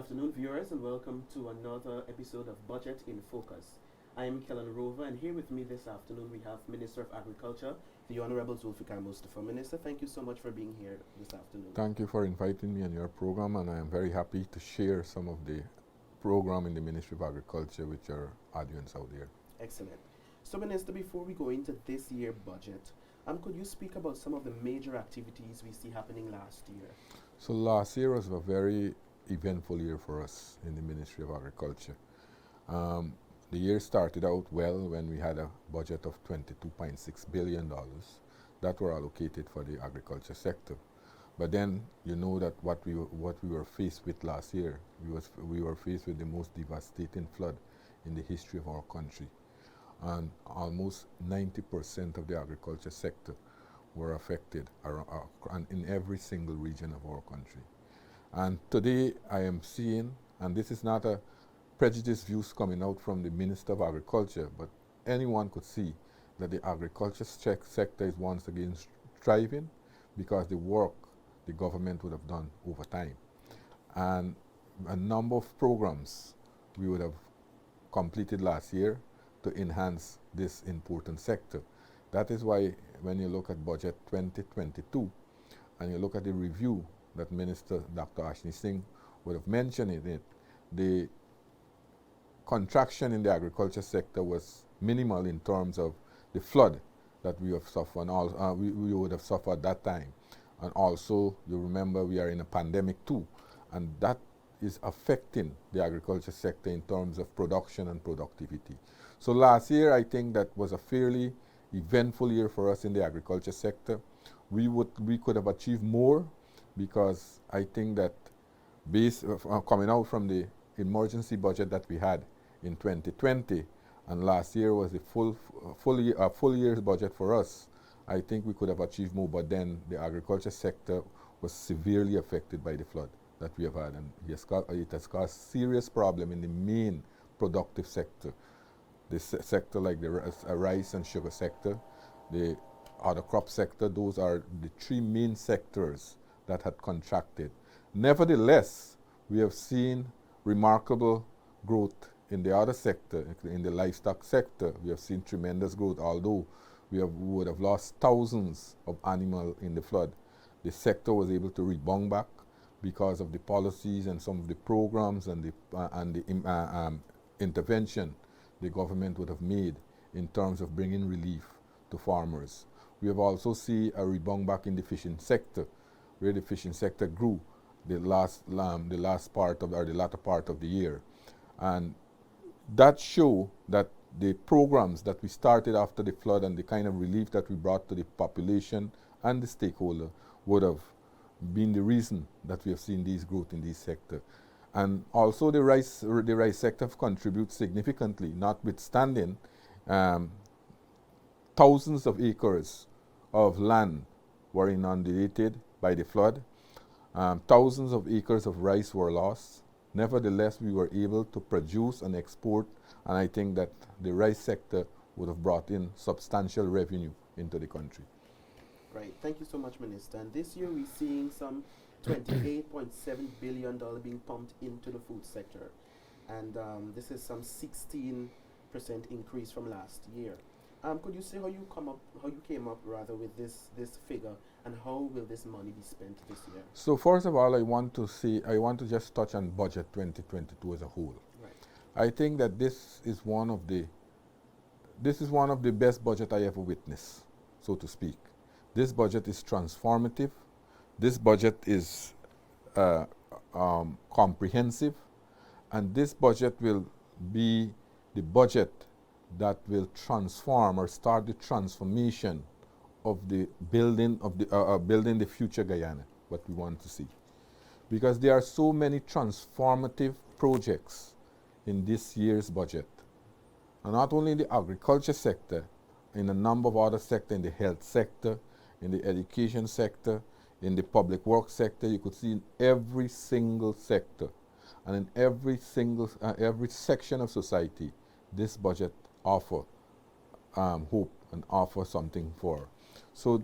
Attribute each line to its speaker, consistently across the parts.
Speaker 1: afternoon, viewers, and welcome to another episode of Budget in Focus. I am Kellen Rover, and here with me this afternoon we have Minister of Agriculture, the Honorable Zulfikar Mustapha. Minister, thank you so much for being here this afternoon.
Speaker 2: Thank you for inviting me on your program, and I am very happy to share some of the program in the Ministry of Agriculture with your audience out there.
Speaker 1: Excellent. So, Minister, before we go into this year's budget, could you speak about some of the major activities we see happening last year?
Speaker 2: So last year was a very eventful year for us in the Ministry of Agriculture. The year started out well when we had a budget of $22.6 billion that were allocated for the agriculture sector. But then you know that what we were faced with last year, we were faced with the most devastating flood in the history of our country. And almost 90% of the agriculture sector were affected and in every single region of our country. And today I am seeing, and this is not a prejudiced views coming out from the Minister of Agriculture, but anyone could see that the agriculture sector is once again thriving because the work the government would have done over time. And a number of programs we would have completed last year to enhance this important sector. That is why when you look at Budget 2022 and you look at the review that Minister Dr. Ashley Singh would have mentioned in it, the contraction in the agriculture sector was minimal in terms of the flood that we have suffered, and we would have suffered that time. And also, you remember we are in a pandemic too, and that is affecting the agriculture sector in terms of production and productivity. So last year, I think that was a fairly eventful year for us in the agriculture sector. We could have achieved more because I think that coming out from the emergency budget that we had in 2020, and last year was the full year's budget for us, I think we could have achieved more, but then the agriculture sector was severely affected by the flood that we have had, and it has caused serious problem in the main productive sector. The sector like the rice and sugar sector, the other crop sector, those are the three main sectors that had contracted. Nevertheless, we have seen remarkable growth in the other sector, in the livestock sector. We have seen tremendous growth, although we would have lost thousands of animals in the flood. The sector was able to rebound back because of the policies and some of the programs and the intervention the government would have made in terms of bringing relief to farmers. We have also seen a rebound back in the fishing sector, where the fishing sector grew the latter part of the year. And that show that the programs that we started after the flood and the kind of relief that we brought to the population and the stakeholder would have been the reason that we have seen these growth in this sector. And also the rice sector contributes significantly, notwithstanding thousands of acres of land were inundated by the flood. Thousands of acres of rice were lost. Nevertheless, we were able to produce and export, and I think that the rice sector would have brought in substantial revenue into the country.
Speaker 1: Right. Thank you so much, Minister. And this year we're seeing some $28.7 billion being pumped into the food sector. And this is some 16% increase from last year. Could you say how you came up with this figure, and how will this money be spent this year?
Speaker 2: So first of all, I want to just touch on budget 2022 as a whole.
Speaker 1: Right.
Speaker 2: I think that this is one of the best budget I ever witnessed, so to speak. This budget is transformative. This budget is comprehensive, and this budget will be the budget that will transform or start the transformation of the building the future Guyana, what we want to see. Because there are so many transformative projects in this year's budget. And not only in the agriculture sector, in a number of other sectors, in the health sector, in the education sector, in the public works sector, you could see in every single sector and in every section of society, this budget offer hope and offer something for. So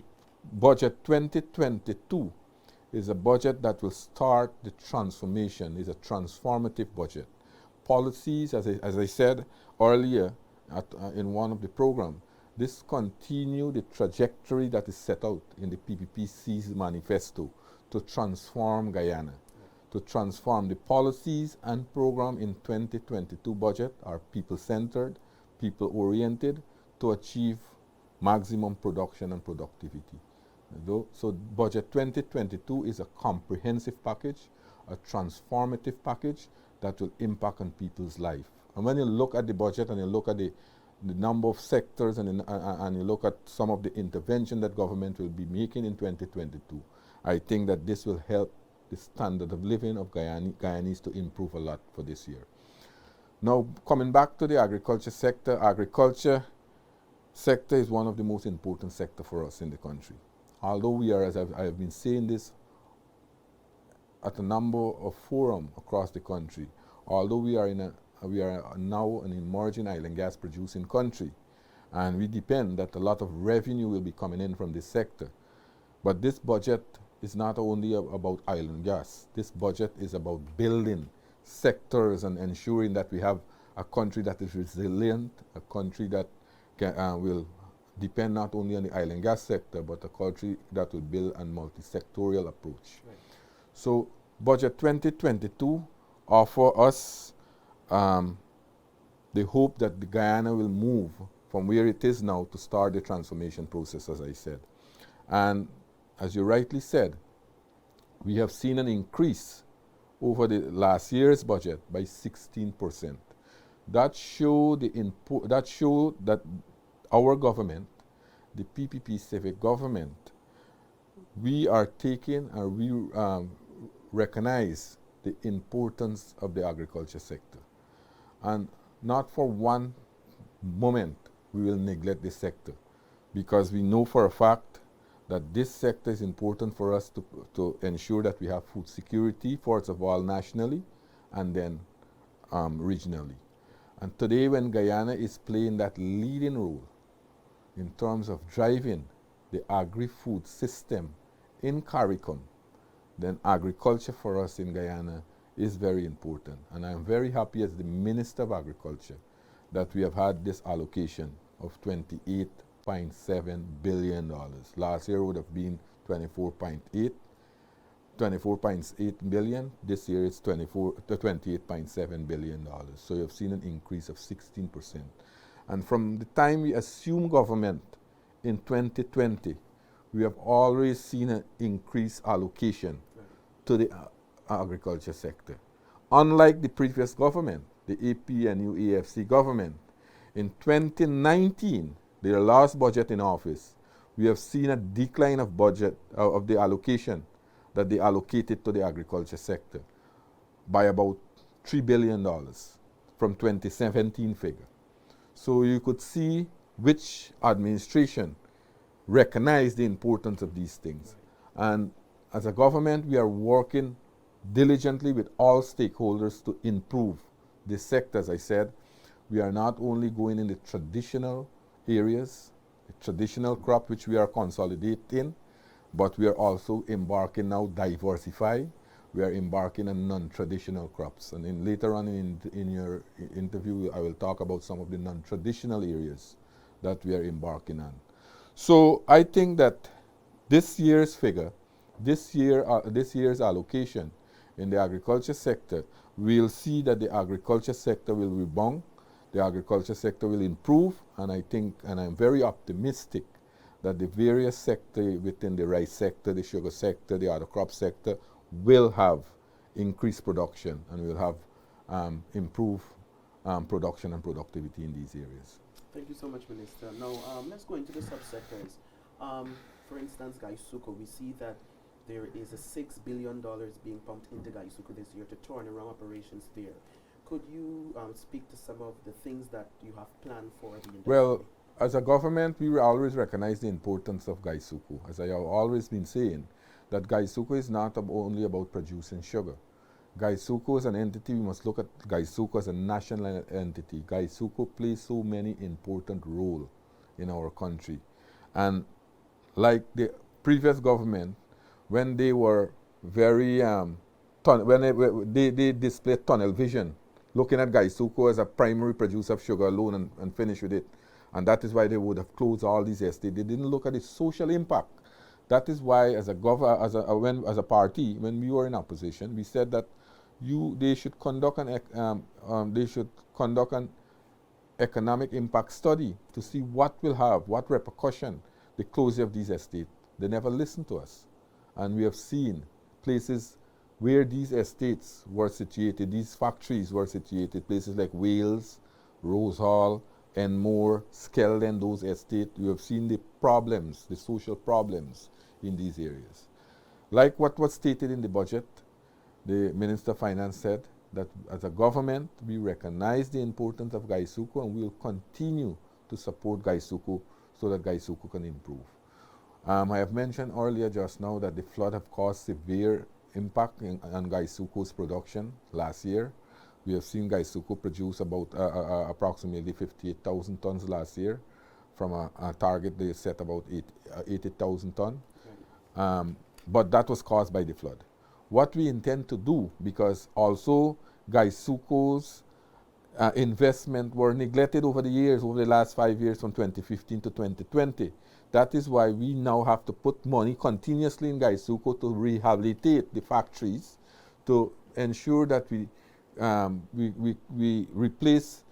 Speaker 2: budget 2022 is a budget that will start the transformation, is a transformative budget. Policies, as I said earlier in one of the programs, this continue the trajectory that is set out in the PPPC's manifesto to transform Guyana, to transform the policies and program in 2022 budget are people-centered, people-oriented to achieve maximum production and productivity. So budget 2022 is a comprehensive package, a transformative package that will impact on people's life. And when you look at the budget and you look at the number of sectors and you look at some of the intervention that government will be making in 2022, I think that this will help the standard of living of Guyanese to improve a lot for this year. Now, coming back to the agriculture sector is one of the most important sectors for us in the country. Although we are, as I have been saying this at a number of forums across the country, although we are now an emerging island gas producing country, and we depend that a lot of revenue will be coming in from this sector. But this budget is not only about island gas. This budget is about building sectors and ensuring that we have a country that is resilient, a country that will depend not only on the island gas sector, but a country that will build a multi-sectorial approach.
Speaker 1: Right.
Speaker 2: So budget 2022 offer us the hope that the Guyana will move from where it is now to start the transformation process, as I said. And as you rightly said, we have seen an increase over the last year's budget by 16%. That show that our government, the PPP civic government, we are taking and we recognize the importance of the agriculture sector. And not for one moment we will neglect this sector, because we know for a fact that this sector is important for us to ensure that we have food security, first of all nationally and then regionally. And today, when Guyana is playing that leading role in terms of driving the agri-food system in CARICOM, then agriculture for us in Guyana is very important. And I'm very happy as the Minister of Agriculture that we have had this allocation of $28.7 billion. Last year would have been 24.8 billion. This year it's $28.7 billion. So you've seen an increase of 16%. And from the time we assumed government in 2020, we have always seen an increased allocation to the agriculture sector. Unlike the previous government, the APNU AFC government, in 2019, their last budget in office, we have seen a decline of budget of the allocation that they allocated to the agriculture sector by about $3 billion from 2017 figure. So you could see which administration recognized the importance of these things. And as a government, we are working diligently with all stakeholders to improve this sector. As I said, we are not only going in the traditional areas, the traditional crop which we are consolidating, but we are also embarking now diversify. We are embarking on non-traditional crops. And then later on in your interview, I will talk about some of the non-traditional areas that we are embarking on. So I think that this year's figure, this year's allocation in the agriculture sector, we'll see that the agriculture sector will rebound, the agriculture sector will improve, and I think, and I'm very optimistic that the various sectors within the rice sector, the sugar sector, the other crop sector will have increased production and will have improved production and productivity in these areas.
Speaker 1: Thank you so much, Minister. Now, let's go into the subsectors. For instance, Gaisuku, we see that there is a $6 billion being pumped into Gaisuku this year to turn around operations there. Could you speak to some of the things that you have planned for the industry?
Speaker 2: Well, as a government, we will always recognize the importance of Gaisuku. As I have always been saying, that Gaisuku is not only about producing sugar. Gaisuku is an entity, we must look at Gaisuku as a national entity. Gaisuku plays so many important roles in our country. And like the previous government, when they were very they display tunnel vision, looking at Gaisuko as a primary producer of sugar alone and finish with it. And that is why they would have closed all these estates. They didn't look at the social impact. That is why, as a party, when we were in opposition, we said that they should conduct an economic impact study to see what repercussion the closure of these estates. They never listened to us. And we have seen places where these estates were situated, these factories were situated, places like Wales, Rose Hall, Enmore, Skeldon, those estates. We have seen the problems, the social problems in these areas. Like what was stated in the budget, the Minister of Finance said that as a government, we recognize the importance of Gaisuku and we will continue to support Gaisuku so that Gaisuku can improve. I have mentioned earlier just now that the flood have caused severe impact on Gaisuku's production last year. We have seen Gaisuku produce about approximately 58,000 tons last year from a target they set about 80,000 tons. But that was caused by the flood. What we intend to do, because also Gaisuku's investment were neglected over the last 5 years from 2015 to 2020. That is why we now have to put money continuously in Gaisuku to rehabilitate the factories, to ensure that we replace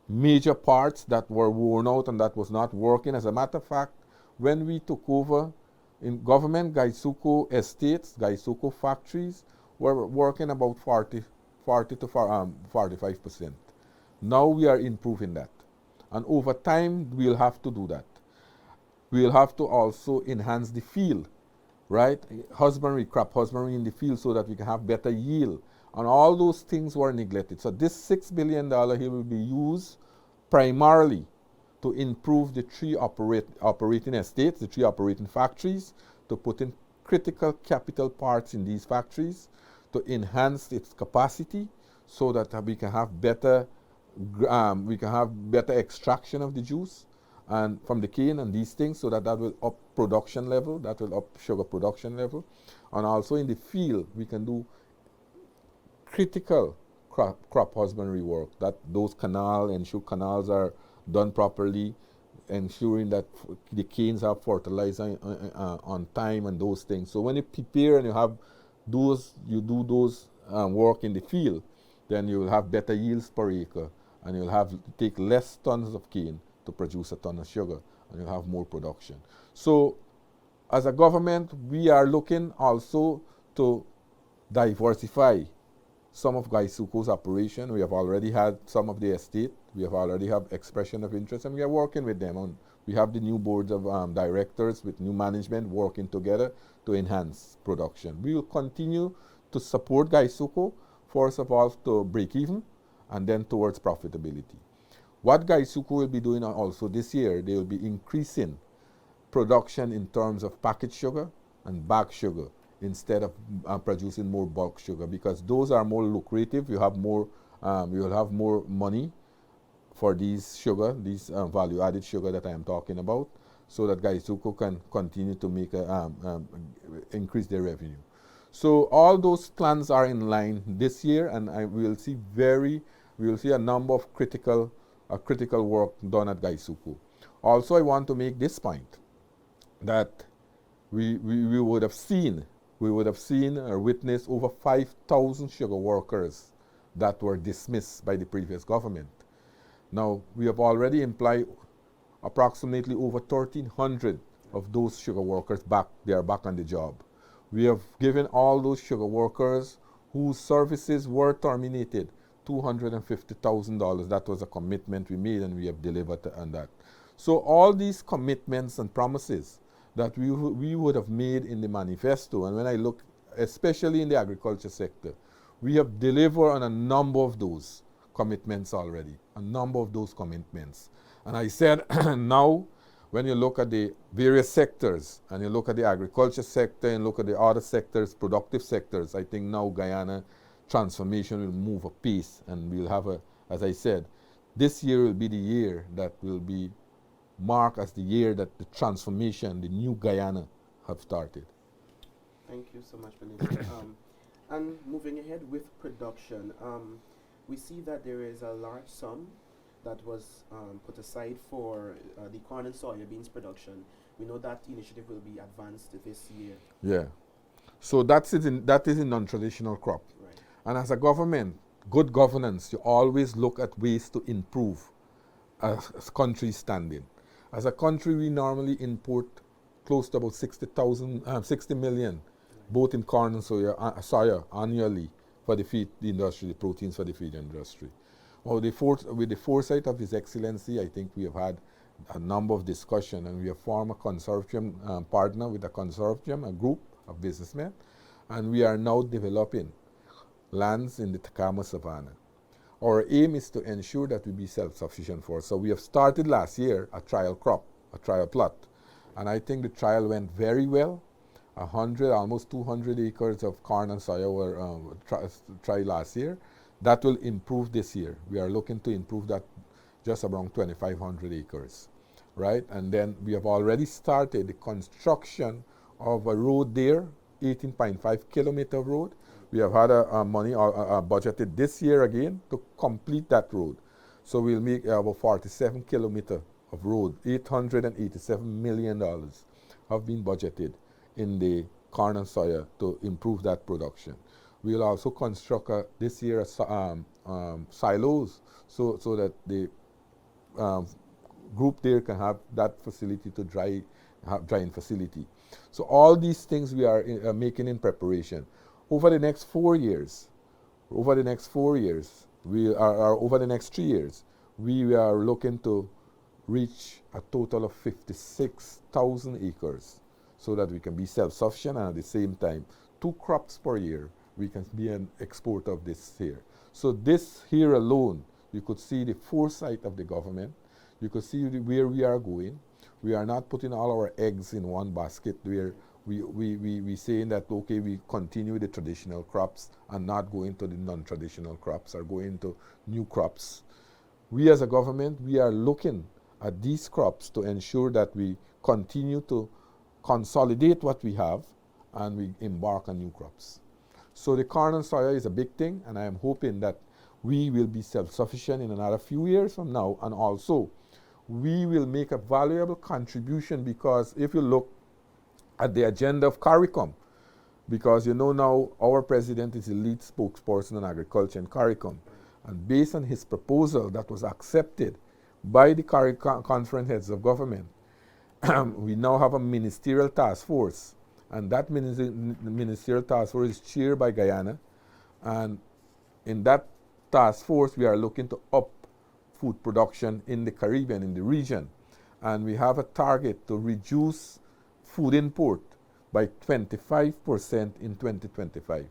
Speaker 2: major parts that were worn out and that was not working. As a matter of fact, when we took over in government, Gaisuku estates, Gaisuku factories were working about 40 to 45%. Now we are improving that. And over time, we'll have to do that. We'll have to also enhance the field, right? Crop husbandry in the field so that we can have better yield. And all those things were neglected. So this $6 billion here will be used primarily to improve the three operating estates, the three operating factories, to put in critical capital parts in these factories, to enhance its capacity so that we can have better extraction of the juice and from the cane and these things, so that will up production level, that will up sugar production level. And also in the field, we can do critical crop husbandry work, that those ensure canals are done properly, ensuring that the canes have fertilizer on time and those things. So when you prepare and you do those work in the field, then you will have better yields per acre, and you'll take less tons of cane to produce a ton of sugar, and you'll have more production. So as a government, we are looking also to diversify some of Gaisuku's operation. We have already had some of the estate. We have already have expression of interest, and we are working with them. We have the new boards of directors with new management working together to enhance production. We will continue to support Gaisuku, first of all, to break even, and then towards profitability. What Gaisuku will be doing also this year, they will be increasing production in terms of packaged sugar and bag sugar, instead of producing more bulk sugar, because those are more lucrative. You will have more money for these sugar, these value-added sugar that I am talking about, so that Gaisuku can continue to make increase their revenue. So all those plans are in line this year, and we will see a number of critical work done at Gaisuku. Also, I want to make this point that we would have seen or witnessed over 5,000 sugar workers that were dismissed by the previous government. Now, we have already employed approximately over 1,300 of those sugar workers back. They are back on the job. We have given all those sugar workers whose services were terminated $250,000. That was a commitment we made, and we have delivered on that. So all these commitments and promises that we would have made in the manifesto, and when I look especially in the agriculture sector, we have delivered on a number of those commitments already, And I said, now when you look at the various sectors, and you look at the agriculture sector and look at the other sectors, productive sectors, I think now Guyana transformation will move apace, and we'll have as I said, this year will be the year that will be marked as the year that the transformation, the new Guyana, have started.
Speaker 1: Thank you so much, Minister. And moving ahead with production, we see that there is a large sum that was put aside for the corn and soybeans production. We know that initiative will be advanced this year.
Speaker 2: Yeah. So that is a non-traditional crop.
Speaker 1: Right.
Speaker 2: And as a government, good governance, you always look at ways to improve as country standing. As a country, we normally import close to about 60 million, both in corn and soya annually for the feed industry, the proteins for the feed industry. Well, with the foresight of His Excellency, I think we have had a number of discussions, and we have formed a consortium partner with a consortium, a group of businessmen, and we are now developing lands in the Takama Savannah. Our aim is to ensure that we be self-sufficient for. So we have started last year a trial crop, a trial plot, and I think the trial went very well. 100, almost 200 acres of corn and soya were tried last year. That will improve this year. We are looking to improve that just around 2,500 acres, right? And then we have already started the construction of a road there, 18.5 kilometer road. We have had money budgeted this year again to complete that road. So we'll make about 47 kilometer of road. $887 million have been budgeted in the corn and soya to improve that production. We'll also construct this year silos so that the group there can have that facility to drying facility. So all these things we are making in preparation. Over the next 4 years, over the next 3 years, we are looking to reach a total of 56,000 acres so that we can be self-sufficient, and at the same time, 2 crops per year, we can be an exporter of this here. So this here alone, you could see the foresight of the government. You could see where we are going. We are not putting all our eggs in one basket where we saying that, okay, we continue the traditional crops and not go into the non-traditional crops or go into new crops. We as a government, we are looking at these crops to ensure that we continue to consolidate what we have and we embark on new crops. So the corn and soya is a big thing, and I am hoping that we will be self-sufficient in another few years from now, and also we will make a valuable contribution, because if you look at the agenda of CARICOM, because you know now our president is the lead spokesperson on agriculture in CARICOM, and based on his proposal that was accepted by the CARICOM conference heads of government, we now have a ministerial task force, and that ministerial task force is chaired by Guyana, and in that task force we are looking to up food production in the Caribbean, in the region, and we have a target to reduce food import by 25% in 2025.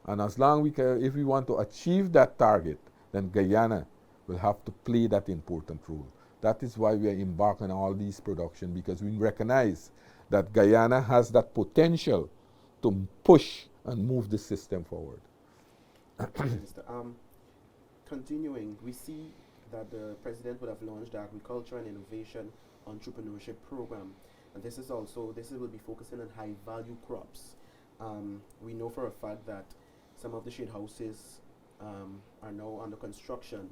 Speaker 2: And as long if we want to achieve that target, then Guyana will have to play that important role. That is why we are embarking on all these production, because we recognize that Guyana has that potential to push and move the system forward.
Speaker 1: Minister, continuing, we see that the president would have launched the Agriculture and Innovation Entrepreneurship Program, and this will be focusing on high value crops. We know for a fact that some of the shade houses are now under construction.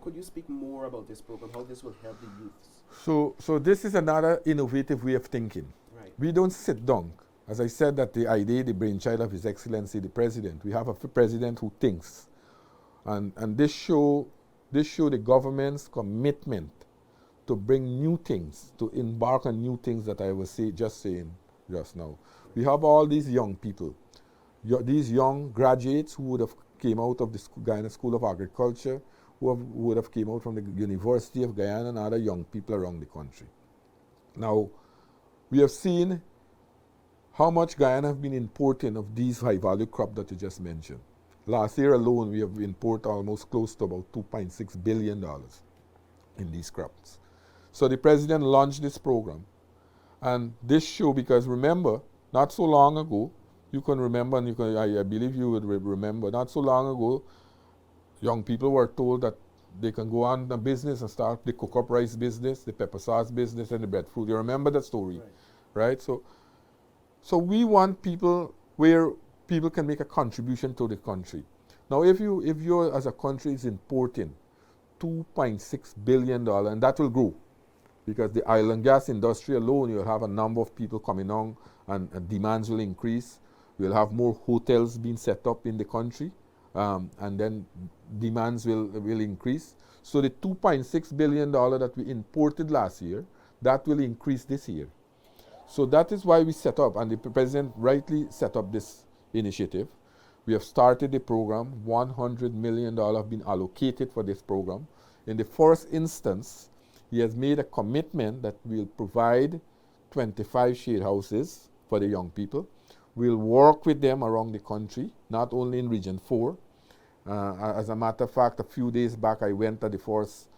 Speaker 1: Could you speak more about this program, how this will help the youths?
Speaker 2: So this is another innovative way of thinking.
Speaker 1: Right.
Speaker 2: We don't sit down. As I said, that the idea, the brainchild of His Excellency, the President. We have a president who thinks. And this show the government's commitment to bring new things, to embark on new things that I was saying just now. We have all these young people, these young graduates who would have came out of the Guyana School of Agriculture, who would have came out from the University of Guyana, and other young people around the country. Now, we have seen how much Guyana have been importing of these high-value crops that you just mentioned. Last year alone, we have imported almost close to about $2.6 billion in these crops. So the president launched this program. And this show, because remember, not so long ago, you can remember, and I believe you would remember, not so long ago, young people were told that they can go on a business and start the cook-up rice business, the pepper sauce business, and the breadfruit. You remember that story, right? So we want people where people can make a contribution to the country. Now, if you as a country is importing $2.6 billion, and that will grow, because the oil and gas industry alone, you'll have a number of people coming on, and demands will increase. We'll have more hotels being set up in the country, and then demands will increase. So the $2.6 billion that we imported last year, that will increase this year. So that is why we set up, and the president rightly set up this initiative. We have started the program. $100 million have been allocated for this program. In the first instance, he has made a commitment that we'll provide 25 shade houses for the young people. We'll work with them around the country, not only in Region 4. As a matter of fact, a few days back, I went to the first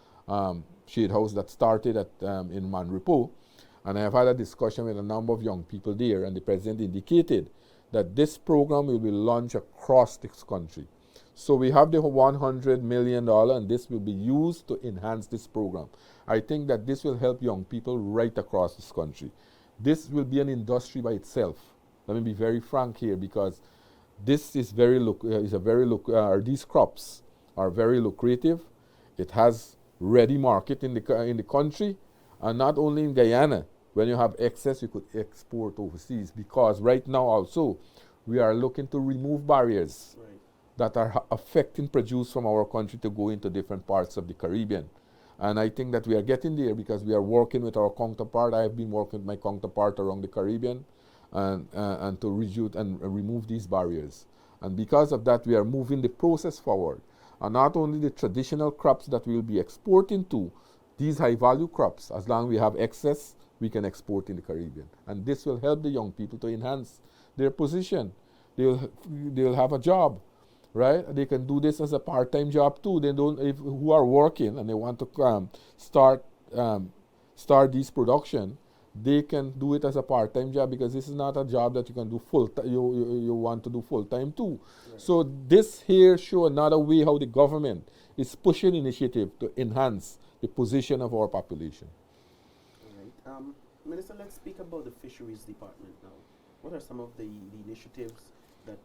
Speaker 2: shade house that started in Manripo, and I have had a discussion with a number of young people there, and the president indicated that this program will be launched across this country. So we have the $100 million, and this will be used to enhance this program. I think that this will help young people right across this country. This will be an industry by itself. Let me be very frank here, because this is these crops are very lucrative. It has ready market in the country, and not only in Guyana. When you have excess, you could export overseas, because right now also we are looking to remove barriers that are affecting produce from our country to go into different parts of the Caribbean. And I think that we are getting there, because we are working with our counterpart. I have been working with my counterpart around the Caribbean, and to reduce and remove these barriers. And because of that, we are moving the process forward. And not only the traditional crops that we will be exporting to, these high-value crops, as long as we have excess, we can export in the Caribbean. And this will help the young people to enhance their position. They'll have a job, right? They can do this as a part-time job too. Who are working and they want to start this production, they can do it as a part-time job, because this is not a job that you can do full-time. You want to do full-time too. Right. So this here show another way how the government is pushing initiative to enhance the position of our population.
Speaker 1: Minister, let's speak about the Fisheries Department now. What are some of the initiatives that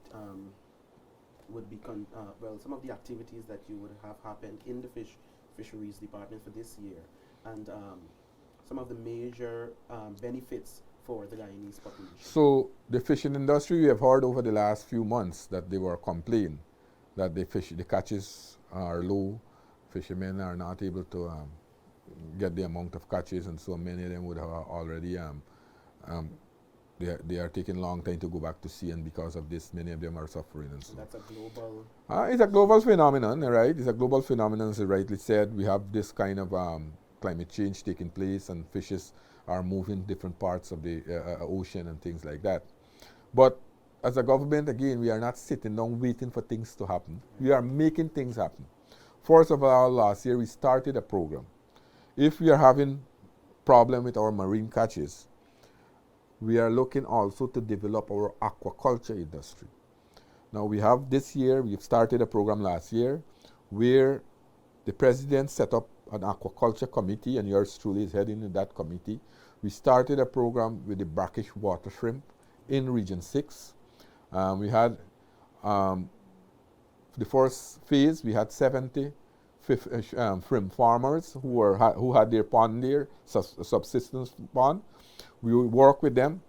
Speaker 1: would be, some of the activities that you would have happened in the Fisheries Department for this year, and some of the major benefits for the Guyanese population?
Speaker 2: So the fishing industry, we have heard over the last few months that they were complaining that the catches are low, fishermen are not able to get the amount of catches, and so many of them would have already they are taking a long time to go back to sea, and because of this, many of them are suffering. And so
Speaker 1: that's a global.
Speaker 2: It's a global phenomenon, right? It's a global phenomenon, as you rightly said. We have this kind of climate change taking place, and fishes are moving different parts of the ocean and things like that. But as a government, again, we are not sitting down waiting for things to happen. We are making things happen. First of all, last year we started a program. If we are having problem with our marine catches, we are looking also to develop our aquaculture industry. Now we have this year, we've started a program last year where the president set up an aquaculture committee, and yours truly is heading in that committee. We started a program with the brackish water shrimp in Region 6. We had the first phase, we had 70 shrimp farmers who had their pond there, subsistence pond. We worked with them,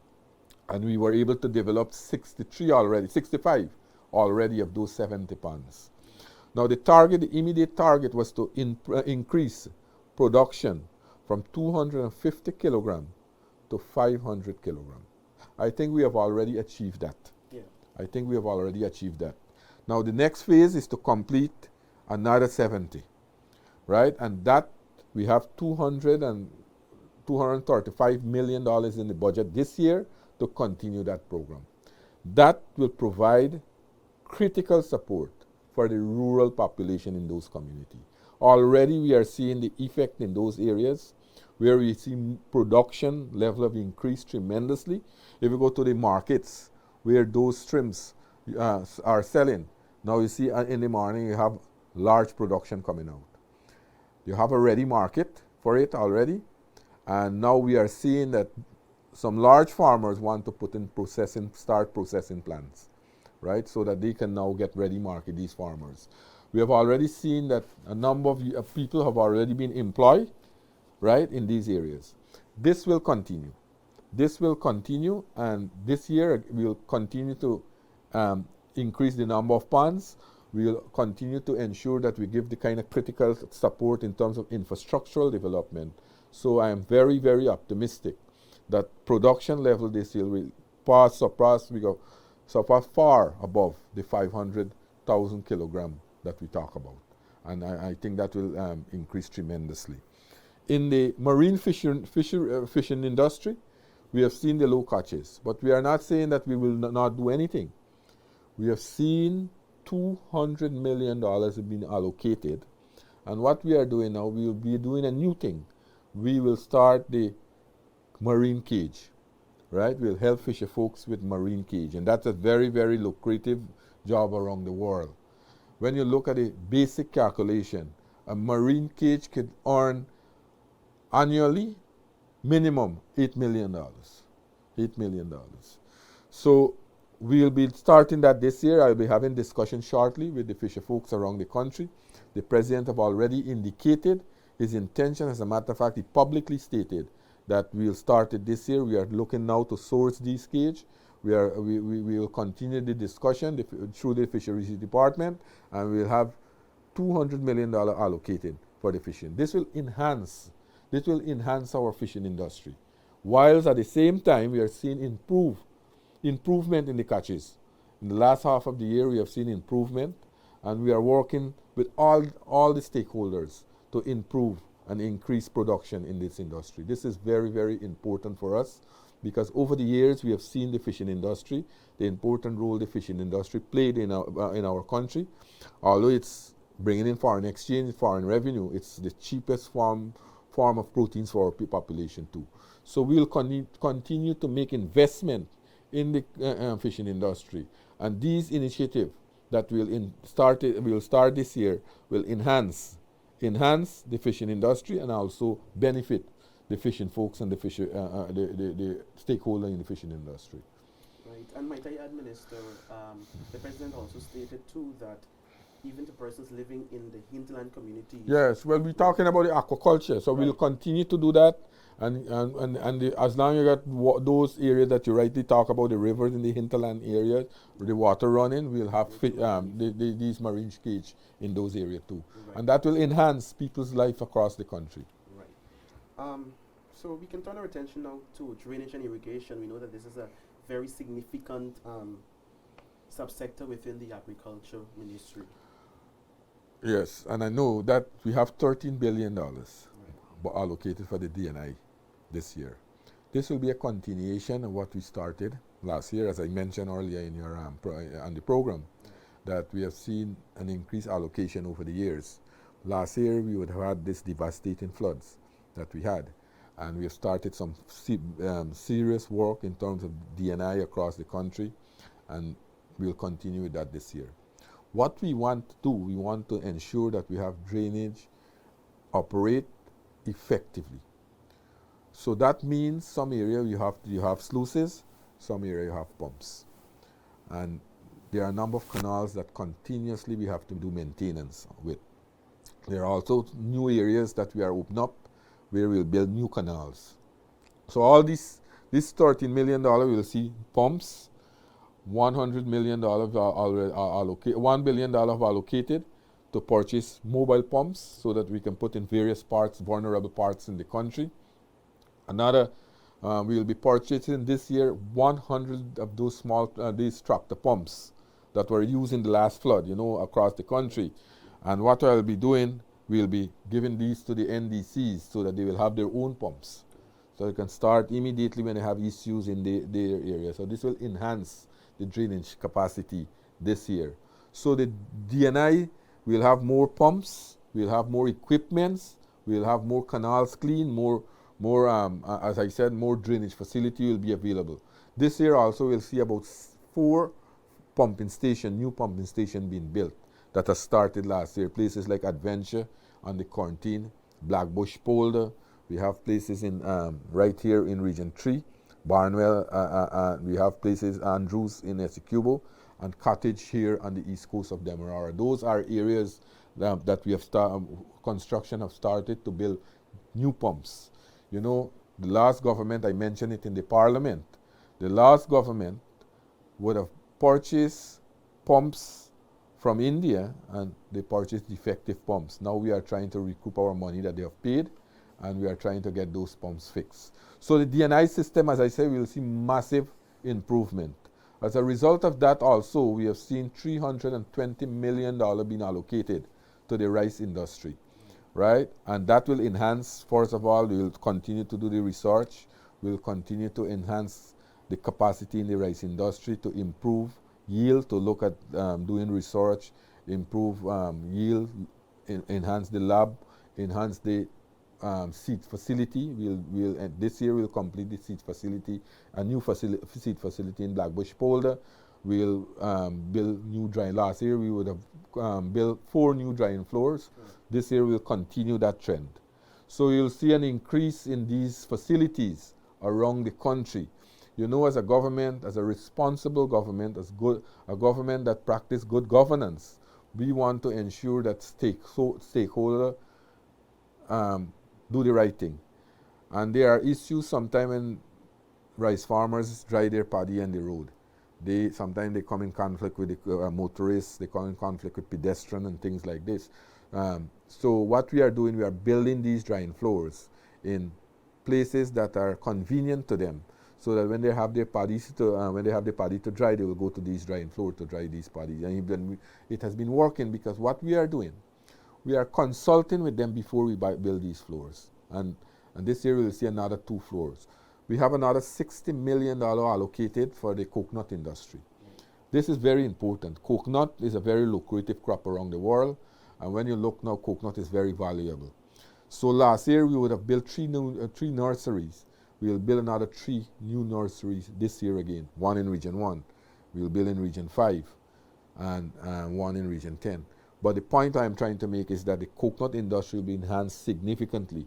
Speaker 2: and we were able to develop 65 already of those 70 ponds. Now the immediate target was to increase production from 250 kilogram to 500 kilogram. I think we have already achieved that.
Speaker 1: Yeah.
Speaker 2: I think we have already achieved that. Now the next phase is to complete another 70, right? And that we have $235 million in the budget this year to continue that program. That will provide critical support for the rural population in those communities. Already we are seeing the effect in those areas where we see production level have increased tremendously. If you go to the markets where those shrimps are selling, now you see in the morning you have large production coming out. You have a ready market for it already, and now we are seeing that some large farmers want to put in start processing plants, right? So that they can now get ready market, these farmers. We have already seen that a number of people have already been employed, right, in these areas. This will continue. This will continue, and this year we'll continue to increase the number of ponds. We'll continue to ensure that we give the kind of critical support in terms of infrastructural development. So I am very, very optimistic that production level this year will surpass far above the 500,000 kilogram that we talk about. And I think that will increase tremendously. In the marine fishing industry, we have seen the low catches, but we are not saying that we will not do anything. We have seen $200 million have been allocated, and what we are doing now, we will be doing a new thing. We will start the marine cage, right? We'll help fisher folks with marine cage, and that's a very, very lucrative job around the world. When you look at the basic calculation, a marine cage could earn annually minimum $8 million. $8 million. So we'll be starting that this year. I'll be having discussions shortly with the fisher folks around the country. The president have already indicated his intention. As a matter of fact, he publicly stated that we'll start it this year. We are looking now to source these cage. We will continue the discussion through the Fisheries Department, and we'll have $200 million allocated for the fishing. This will enhance our fishing industry, whilst at the same time we are seeing improvement in the catches. In the last half of the year, we have seen improvement, and we are working with all the stakeholders to improve and increase production in this industry. This is very, very important for us, because over the years we have seen the fishing industry, the important role the fishing industry played in our country. Although it's bringing in foreign exchange, foreign revenue, it's the cheapest form of proteins for our population too. So we'll continue to make investment in the fishing industry, and these initiatives that we'll start this year will enhance the fishing industry and also benefit the fishing folks and the stakeholder in the fishing industry.
Speaker 1: Right, and might I add, Minister, the President also stated too that even to persons living in the hinterland communities.
Speaker 2: Yes, well, we're talking about the aquaculture, so we'll continue to do that, and as long as you got those areas that you rightly talk about, the rivers in the hinterland areas, the water running, we'll have these marine cage in those areas too, and that will enhance people's life across the country.
Speaker 1: Right. So we can turn our attention now to drainage and irrigation. We know that this is a very significant subsector within the agriculture ministry.
Speaker 2: Yes, and I know that we have $13 billion allocated for the D&I this year. This will be a continuation of what we started last year, as I mentioned earlier in your on the program, that we have seen an increased allocation over the years. Last year we would have had this devastating floods that we had, and we have started some serious work in terms of D&I across the country, and we'll continue with that this year. What we want to do, we want to ensure that we have drainage operate effectively. So that means some area you have sluices, some area you have pumps. And there are a number of canals that continuously we have to do maintenance with. There are also new areas that we are opening up where we'll build new canals. So all this $13 million, we'll see pumps, $100 million $1 billion allocated to purchase mobile pumps so that we can put in various vulnerable parts in the country. Another, we will be purchasing this year 100 of those these tractor pumps that were used in the last flood, across the country. And what I'll be doing, we'll be giving these to the NDCs so that they will have their own pumps. So they can start immediately when they have issues in their area. So this will enhance the drainage capacity this year. So the D&I will have more pumps, we'll have more equipments, we'll have more canals clean, more as I said, more drainage facility will be available. This year also we'll see about 4 new pumping station being built that has started last year. Places like Adventure on the Quarantine, Blackbush Polder. We have places in right here in Region 3, Barnwell, we have places, Andrews in Essecubo, and Cottage here on the east coast of Demerara. Those are areas that we have construction have started to build new pumps. You know, the last government, I mentioned it in the parliament, the last government would have purchased pumps from India and they purchased defective pumps. Now we are trying to recoup our money that they have paid and we are trying to get those pumps fixed. So the DNI system, as I said, we will see massive improvement. As a result of that also, we have seen $320 million being allocated to the rice industry, right? And that will enhance, first of all, we will continue to do the research, we will continue to enhance the capacity in the rice industry to improve yield, to look at doing research, improve yield, enhance the lab, enhance the seed facility. This year we'll complete the seed facility, a new seed facility in Blackbush Polder. We'll build new drying. Last year we would have built 4 new drying floors. This year we'll continue that trend. So you'll see an increase in these facilities around the country. You know, as a government, as a responsible government, a government that practices good governance, we want to ensure that stakeholders do the right thing. And there are issues sometimes when rice farmers dry their paddy on the road. Sometimes they come in conflict with the motorists, they come in conflict with pedestrians and things like this. So what we are doing, we are building these drying floors in places that are convenient to them, so that when they have their paddies to dry, they will go to these drying floors to dry these paddies. And it has been working because what we are doing, we are consulting with them before we build these floors. And this year we will see another 2 floors. We have another $60 million allocated for the coconut industry. This is very important. Coconut is a very lucrative crop around the world. And when you look now, coconut is very valuable. So last year we would have built 3 nurseries. We will build another 3 new nurseries this year again. 1 in Region 1. We will build in Region 5 and 1 in Region 10. But the point I'm trying to make is that the coconut industry will be enhanced significantly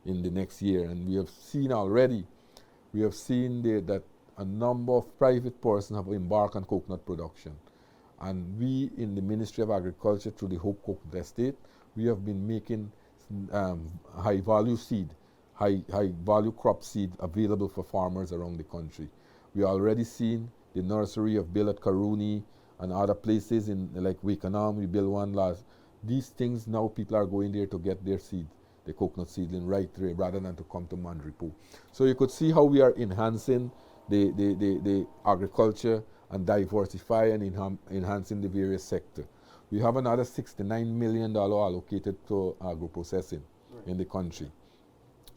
Speaker 2: in the next year. And we have seen already, that a number of private persons have embarked on coconut production. And we in the Ministry of Agriculture, through the Hope Coconut Estate, we have been making high value crop seed available for farmers around the country. We already seen the nursery of Bill at Karuni and other places in like Wakenham. We built one last. These things now people are going there to get their seed, the coconut seedling right there, rather than to come to Mandripo. So you could see how we are enhancing the agriculture and diversify and enhancing the various sectors. We have another $69 million allocated to agro-processing in the country.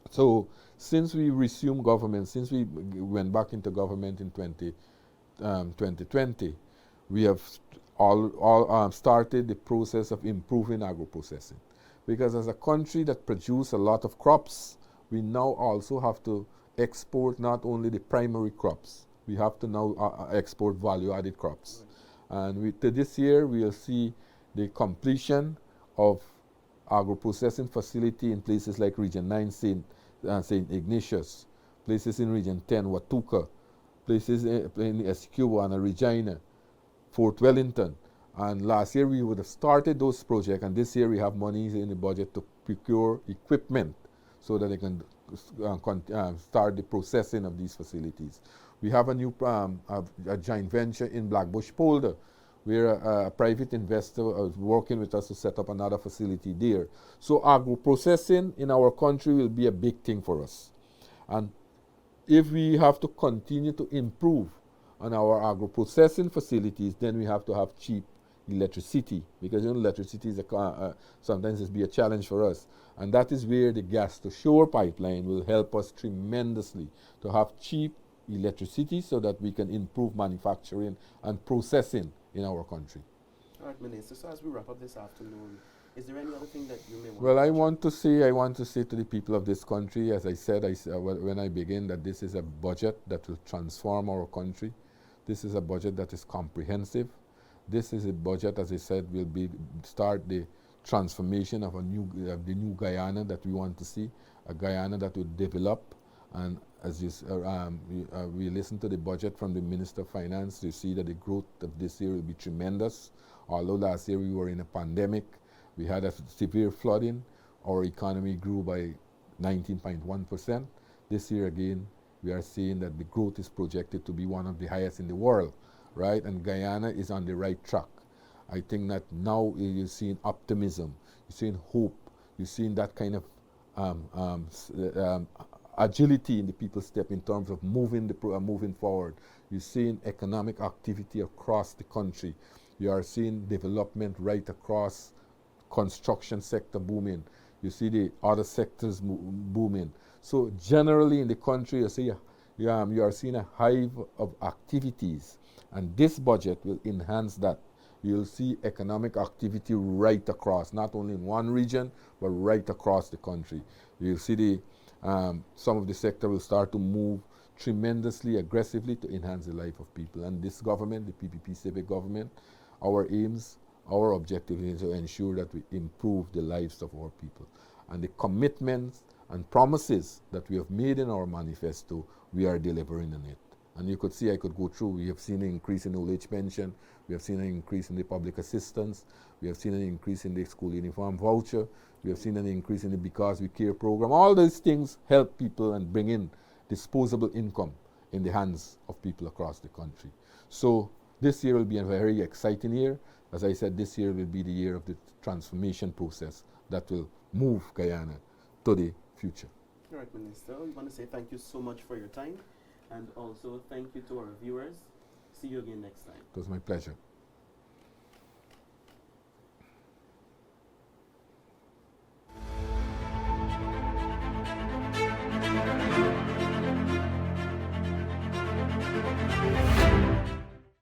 Speaker 2: So since we resumed government, since we went back into government in 2020, we have started the process of improving agro-processing. Because as a country that produces a lot of crops, we now also have to export not only the primary crops, we have to now export value-added crops. And this year we will see the completion of agro-processing facility in places like Region 9, St. Ignatius, places in Region 10, Watuka, places in Essecubo and Regina, Fort Wellington. And last year we would have started those projects, and this year we have money in the budget to procure equipment so that they can start the processing of these facilities. We have a new a joint venture in Blackbush Polder, where a private investor is working with us to set up another facility there. So agro-processing in our country will be a big thing for us. And if we have to continue to improve on our agro-processing facilities, then we have to have cheap electricity, because electricity is sometimes it be a challenge for us. And that is where the gas to shore pipeline will help us tremendously to have cheap electricity so that we can improve manufacturing and processing in our country.
Speaker 1: All right, Minister, so as we wrap up this afternoon, is there any other thing that you may want
Speaker 2: Well, I want to say to the people of this country, as I said when I began, that this is a budget that will transform our country. This is a budget that is comprehensive. This is a budget, as I said, will start the transformation of the new Guyana that we want to see, a Guyana that will develop and as we listened to the budget from the Minister of Finance, you see that the growth of this year will be tremendous. Although last year we were in a pandemic, we had a severe flooding, our economy grew by 19.1%. This year again, we are seeing that the growth is projected to be one of the highest in the world, right? And Guyana is on the right track. I think that now you're seeing optimism, you're seeing hope, you're seeing that kind of agility in the people's step in terms of moving forward. You're seeing economic activity across the country. You are seeing development right across construction sector booming. You see the other sectors booming. So generally in the country, you are seeing a hive of activities, and this budget will enhance that. You'll see economic activity right across, not only in one region, but right across the country. You'll see some of the sector will start to move tremendously aggressively to enhance the life of people. And this government, the PPP civic government, our aims, our objective is to ensure that we improve the lives of our people. And the commitments and promises that we have made in our manifesto, we are delivering on it. And you could see, I could go through, we have seen an increase in old age pension, we have seen an increase in the public assistance, we have seen an increase in the school uniform voucher, we have seen an increase in the Because We Care program. All those things help people and bring in disposable income in the hands of people across the country. So this year will be a very exciting year. As I said, this year will be the year of the transformation process that will move Guyana to the future.
Speaker 1: All right, Minister, we want to say thank you so much for your time, and also thank you to our viewers. See you again next time.
Speaker 2: It was my pleasure.